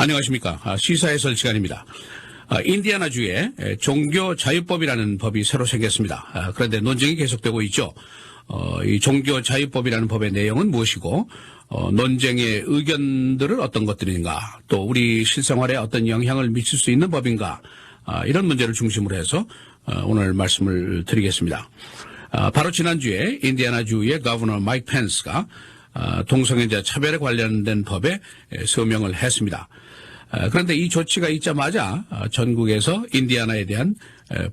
안녕하십니까. 시사의 설 시간입니다. 인디애나주에 종교 자유법이라는 법이 새로 생겼습니다. 그런데 논쟁이 계속되고 있죠. 이 종교 자유법이라는 법의 내용은 무엇이고 논쟁의 의견들은 어떤 것들인가, 또 우리 실생활에 어떤 영향을 미칠 수 있는 법인가, 이런 문제를 중심으로 해서 오늘 말씀을 드리겠습니다. 바로 지난주에 인디애나주의 거버너 마이크 펜스가 동성애자 차별에 관련된 법에 서명을 했습니다. 그런데 이 조치가 있자마자 전국에서 인디애나에 대한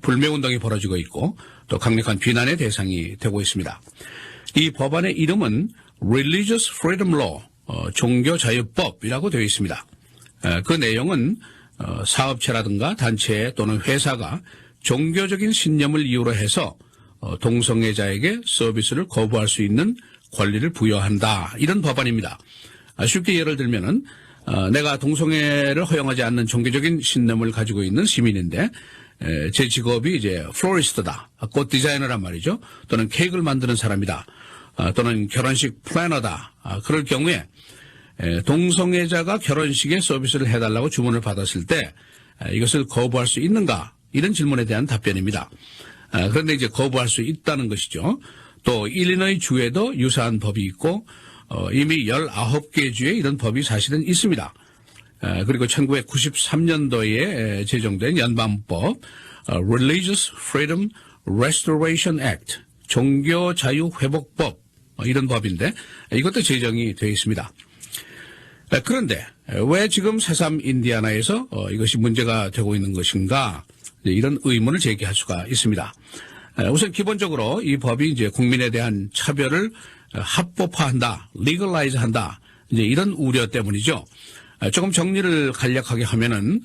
불매운동이 벌어지고 있고 또 강력한 비난의 대상이 되고 있습니다. 이 법안의 이름은 Religious Freedom Law, 종교자유법이라고 되어 있습니다. 그 내용은 사업체라든가 단체 또는 회사가 종교적인 신념을 이유로 해서 동성애자에게 서비스를 거부할 수 있는 권리를 부여한다, 이런 법안입니다. 쉽게 예를 들면은 내가 동성애를 허용하지 않는 종교적인 신념을 가지고 있는 시민인데 제 직업이 이제 플로리스트다, 꽃 디자이너란 말이죠. 또는 케이크를 만드는 사람이다, 또는 결혼식 플래너다. 그럴 경우에 동성애자가 결혼식에 서비스를 해달라고 주문을 받았을 때 이것을 거부할 수 있는가, 이런 질문에 대한 답변입니다. 그런데 이제 거부할 수 있다는 것이죠. 또 일리노이 주에도 유사한 법이 있고 이미 19개 주에 이런 법이 사실은 있습니다. 그리고 1993년도에 제정된 연방법 Religious Freedom Restoration Act, 종교자유회복법, 이런 법인데 이것도 제정이 되어 있습니다. 그런데 왜 지금 새삼 인디애나에서 이것이 문제가 되고 있는 것인가, 이런 의문을 제기할 수가 있습니다. 우선 기본적으로 이 법이 이제 국민에 대한 차별을 합법화한다, legalize한다, 이제 이런 우려 때문이죠. 조금 정리를 간략하게 하면은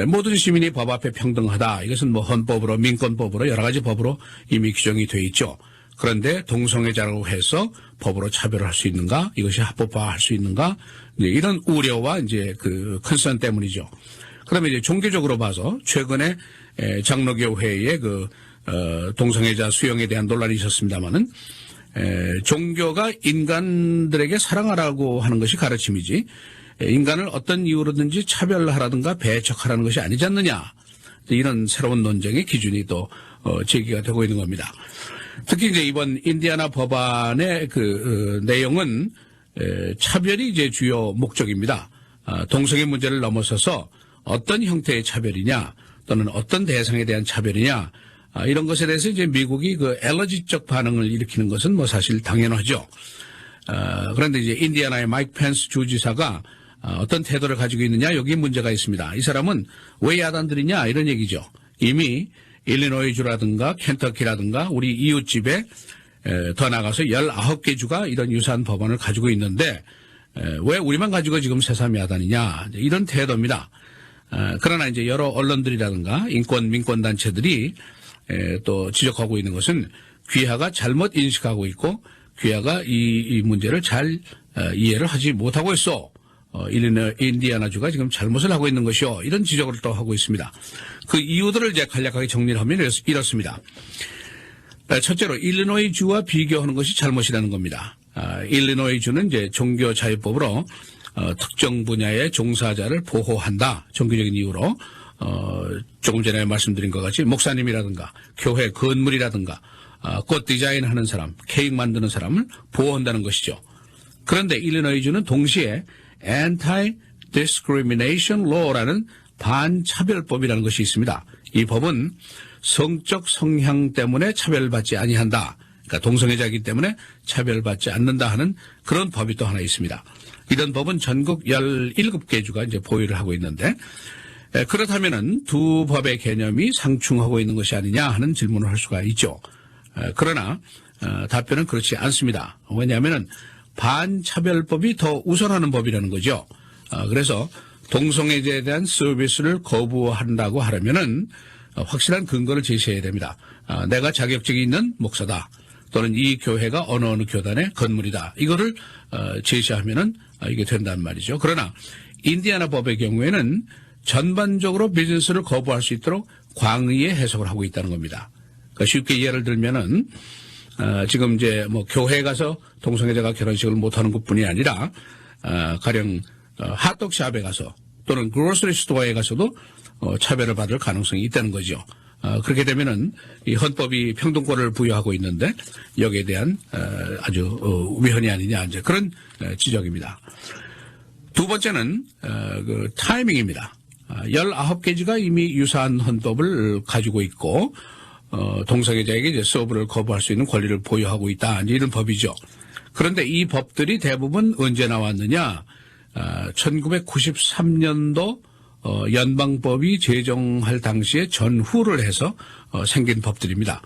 모든 시민이 법 앞에 평등하다. 이것은 뭐 헌법으로, 민권법으로, 여러 가지 법으로 이미 규정이 되어 있죠. 그런데 동성애자라고 해서 법으로 차별을 할 수 있는가? 이것이 합법화할 수 있는가? 이런 우려와 이제 그 컨선 때문이죠. 그러면 이제 종교적으로 봐서 최근에 장로교회의 동성애자 수용에 대한 논란이 있었습니다만은 종교가 인간들에게 사랑하라고 하는 것이 가르침이지 인간을 어떤 이유로든지 차별하라든가 배척하라는 것이 아니지 않느냐, 이런 새로운 논쟁의 기준이 또 제기가 되고 있는 겁니다. 특히 이제 이번 인디애나 법안의 내용은 차별이 이제 주요 목적입니다. 동성애 문제를 넘어서서 어떤 형태의 차별이냐, 또는 어떤 대상에 대한 차별이냐, 이런 것에 대해서 이제 미국이 엘러지적 반응을 일으키는 것은 뭐 사실 당연하죠. 그런데 이제 인디애나의 마이크 펜스 주지사가 어떤 태도를 가지고 있느냐, 여기에 문제가 있습니다. 이 사람은 왜 야단들이냐, 이런 얘기죠. 이미 일리노이주라든가 켄터키라든가 우리 이웃집에 더 나가서 19개 주가 이런 유사한 법안을 가지고 있는데 왜 우리만 가지고 지금 새삼 야단이냐, 이런 태도입니다. 그러나 이제 여러 언론들이라든가 민권단체들이 또 지적하고 있는 것은 귀하가 잘못 인식하고 있고 귀하가 이 문제를 잘 이해를 하지 못하고 있어. 인디애나주가 지금 잘못을 하고 있는 것이요, 이런 지적을 또 하고 있습니다. 그 이유들을 이제 간략하게 정리를 하면 이렇습니다. 첫째로 일리노이주와 비교하는 것이 잘못이라는 겁니다. 일리노이주는 이제 종교자유법으로 특정 분야의 종사자를 보호한다, 종교적인 이유로. 조금 전에 말씀드린 것 같이 목사님이라든가 교회 건물이라든가 꽃 디자인하는 사람, 케이크 만드는 사람을 보호한다는 것이죠. 그런데 일리노이주는 동시에 Anti-Discrimination Law라는 반차별법이라는 것이 있습니다. 이 법은 성적 성향 때문에 차별받지 아니한다, 그러니까 동성애자이기 때문에 차별받지 않는다 하는 그런 법이 또 하나 있습니다. 이런 법은 전국 17개 주가 이제 보유를 하고 있는데 그렇다면은 두 법의 개념이 상충하고 있는 것이 아니냐 하는 질문을 할 수가 있죠. 그러나 답변은 그렇지 않습니다. 왜냐하면은 반차별법이 더 우선하는 법이라는 거죠. 그래서 동성애자에 대한 서비스를 거부한다고 하려면은 확실한 근거를 제시해야 됩니다. 내가 자격증이 있는 목사다, 또는 이 교회가 어느 교단의 건물이다, 이거를 제시하면은 이게 된다는 말이죠. 그러나 인디애나 법의 경우에는 전반적으로 비즈니스를 거부할 수 있도록 광의의 해석을 하고 있다는 겁니다. 그러니까 쉽게 예를 들면은 지금 이제 뭐 교회 가서 동성애자가 결혼식을 못하는 것뿐이 아니라 가령 핫도그샵에 가서 또는 그로서리 스토어에 가서도 차별을 받을 가능성이 있다는 거죠. 그렇게 되면은 이 헌법이 평등권을 부여하고 있는데 여기에 대한 아주 위헌이 아니냐 이제 그런 지적입니다. 두 번째는 그 타이밍입니다. 19개지가 이미 유사한 헌법을 가지고 있고 동성애자에게 이제 서브를 거부할 수 있는 권리를 보유하고 있다 이런 법이죠. 그런데 이 법들이 대부분 언제 나왔느냐? 1993년도 연방법이 제정할 당시에 전후를 해서 생긴 법들입니다.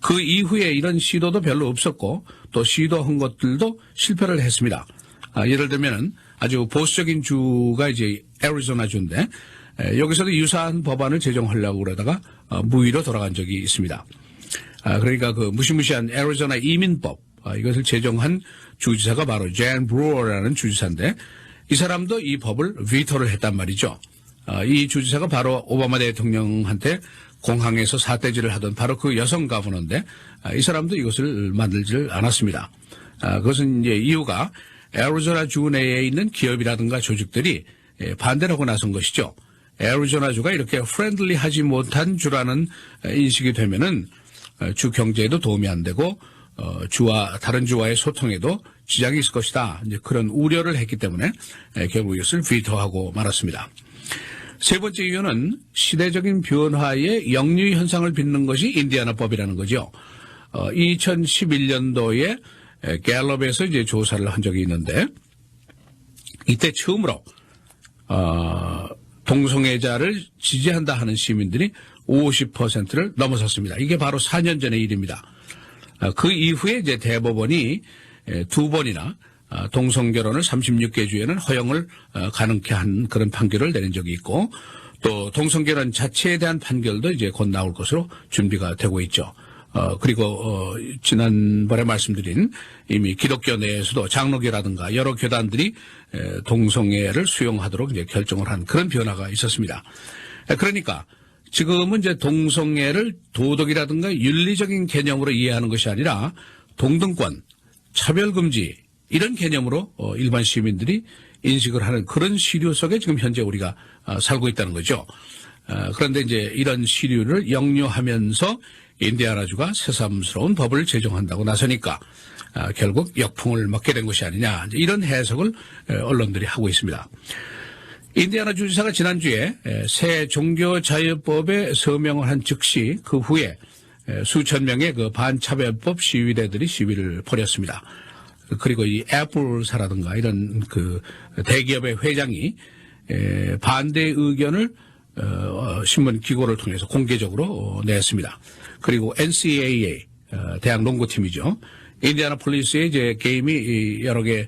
그 이후에 이런 시도도 별로 없었고 또 시도한 것들도 실패를 했습니다. 예를 들면은 아주 보수적인 주가 이제 애리조나 주인데 여기서도 유사한 법안을 제정하려고 그러다가 무위로 돌아간 적이 있습니다. 그러니까 그 무시무시한 애리조나 이민법 이것을 제정한 주지사가 바로 젠 브루어라는 주지사인데 이 사람도 이 법을 비토를 했단 말이죠. 이 주지사가 바로 오바마 대통령한테 공항에서 사태질을 하던 바로 그 여성 가버너인데 이 사람도 이것을 만들지를 않았습니다. 그것은 이제 이유가 애리조나 주 내에 있는 기업이라든가 조직들이 반대를 하고 나선 것이죠. 애리조나 주가 이렇게 프렌들리하지 못한 주라는 인식이 되면은 주 경제에도 도움이 안 되고 주와 다른 주와의 소통에도 지장이 있을 것이다. 이제 그런 우려를 했기 때문에 결국 이것을 비토하고 말았습니다. 세 번째 이유는 시대적인 변화에 역류 현상을 빚는 것이 인디아나법이라는 거죠. 2011년도에 갤럽에서 이제 조사를 한 적이 있는데 이때 처음으로 동성애자를 지지한다 하는 시민들이 50%를 넘어섰습니다. 이게 바로 4년 전의 일입니다. 그 이후에 이제 대법원이 두 번이나 동성결혼을 36개 주에는 허용을 가능케 한 그런 판결을 내린 적이 있고 또 동성결혼 자체에 대한 판결도 이제 곧 나올 것으로 준비가 되고 있죠. 그리고 지난번에 말씀드린 이미 기독교 내에서도 장로교라든가 여러 교단들이 동성애를 수용하도록 이제 결정을 한 그런 변화가 있었습니다. 그러니까 지금은 이제 동성애를 도덕이라든가 윤리적인 개념으로 이해하는 것이 아니라 동등권, 차별금지 이런 개념으로 일반 시민들이 인식을 하는 그런 시류 속에 지금 현재 우리가 살고 있다는 거죠. 그런데 이제 이런 시류를 역류하면서 인디아나주가 새삼스러운 법을 제정한다고 나서니까 결국 역풍을 맞게 된 것이 아니냐 이런 해석을 언론들이 하고 있습니다. 인디아나 주지사가 지난주에 새 종교자유법에 서명을 한 즉시 그 후에 수천 명의 그 반차별법 시위대들이 시위를 벌였습니다. 그리고 이 애플사라든가 이런 그 대기업의 회장이 반대 의견을 신문 기고를 통해서 공개적으로 냈습니다. 그리고 NCAA 대학 농구팀이죠. 인디아나폴리스의 이제 게임이 여러 개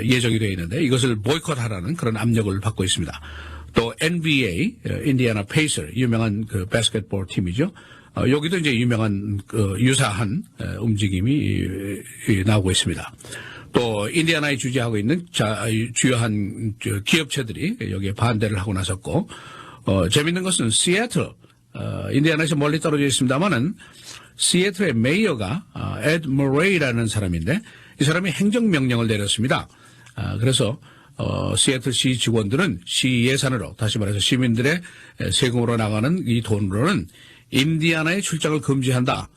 예정이 되어 있는데 이것을 보이콧하라는 그런 압력을 받고 있습니다. 또 NBA 인디아나 페이서 유명한 그 바스켓볼 팀이죠. 여기도 이제 유명한 유사한 움직임이 나오고 있습니다. 또 인디아나에 주재하고 있는 주요한 기업체들이 여기에 반대를 하고 나섰고 재밌는 것은 시애틀 인디아나에서 멀리 떨어져 있습니다만은 시애틀의 메이어가 에드 머레이라는 사람인데 이 사람이 행정명령을 내렸습니다. 그래서 시애틀 시 직원들은 시 예산으로 다시 말해서 시민들의 세금으로 나가는 이 돈으로는 인디아나의 출장을 금지한다.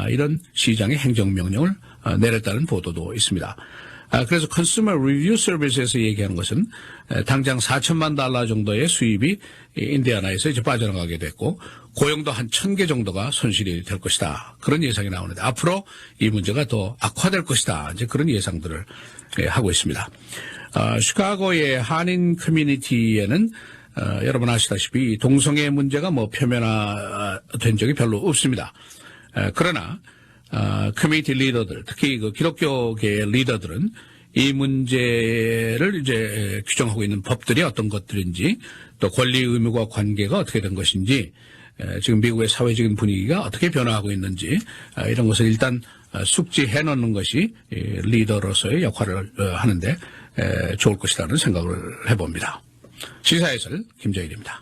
이런 시장의 행정명령을 내렸다는 보도도 있습니다. 그래서 컨슈머 리뷰 서비스에서 얘기하는 것은 당장 $4,000만 정도의 수입이 인디아나에서 이제 빠져나가게 됐고 고용도 한 1,000개 정도가 손실이 될 것이다. 그런 예상이 나오는데 앞으로 이 문제가 더 악화될 것이다. 이제 그런 예상들을 하고 있습니다. 시카고의 한인 커뮤니티에는 여러분 아시다시피 동성애 문제가 뭐 표면화된 적이 별로 없습니다. 그러나 커뮤니티 리더들, 특히 그 기독교계의 리더들은 이 문제를 이제 규정하고 있는 법들이 어떤 것들인지 또 권리 의무와 관계가 어떻게 된 것인지 지금 미국의 사회적인 분위기가 어떻게 변화하고 있는지 이런 것을 일단 숙지해 놓는 것이 리더로서의 역할을 하는데 좋을 것이라는 생각을 해봅니다. 시사해설 김정일입니다.